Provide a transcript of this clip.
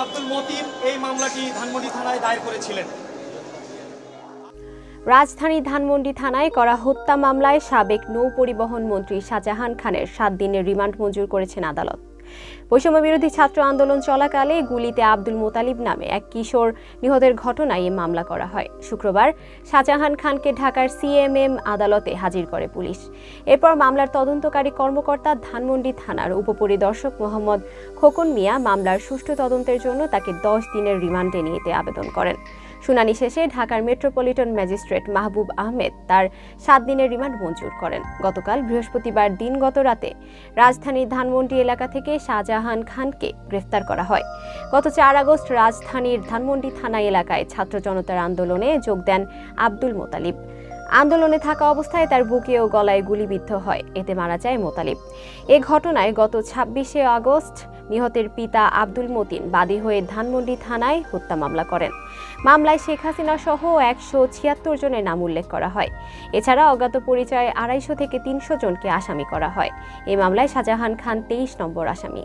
আব্দুল মতিন এই মামলাটি ধানমন্ডি থানায় দায়ের করেছিলেন। রাজধানী ধানমন্ডি থানায় করা হত্যা মামলায় সাবেক নৌ পরিবহন মন্ত্রী শাহজাহান খানের 7 দিনের রিমান্ড মঞ্জুর করেছেন আদালত। বৈষম্য বিরোধী ছাত্র আন্দোলন চলাকালে গুলিতে আব্দুল মোতালিব নামে এক কিশোর নিহতের ঘটনায় এই মামলা করা হয়। শুক্রবার শাহজাহান খানকে ঢাকার সিএমএম আদালতে হাজির করে পুলিশ। এরপর মামলার তদন্তকারী কর্মকর্তা ধানমন্ডি থানার উপপরিদর্শক মোহাম্মদ খোকন মিয়া মামলার সুষ্ঠু তদন্তের জন্য তাকে 10 দিনের রিমান্ডে নিতে আবেদন করেন। শুনানি শেষে ঢাকার মেট্রোপলিটন ম্যাজিস্ট্রেট মাহবুব আহমেদ তার 7 দিনের রিমান্ড মঞ্জুর করেন। গতকাল বৃহস্পতিবার দিনগত রাতে রাজধানীর ধানমন্ডি এলাকা থেকে শাহজাহান খানকে গ্রেফতার করা হয়। গত 4 আগস্ট রাজধানীর ধানমন্ডি থানা এলাকায় ছাত্র জনতার আন্দোলনে যোগ দেন আব্দুল মোতালিব। আন্দোলনে থাকা অবস্থায় তার বুকে ও গলায় গুলিবিদ্ধ হয়, এতে মারা যায় মোতালিব। এ ঘটনায় গত 26 আগস্ট নিহতের পিতা আব্দুল মতিন বাদী হয়ে ধানমন্ডি থানায় হত্যা মামলা করেন। মামলায় শেখ হাসিনা সহ 176 জনের নাম উল্লেখ করা হয়। এছাড়া অজ্ঞাত পরিচয়ে 250 থেকে 300 জনকে আসামি করা হয়। এই মামলায় শাহজাহান খান 23 নম্বর আসামি।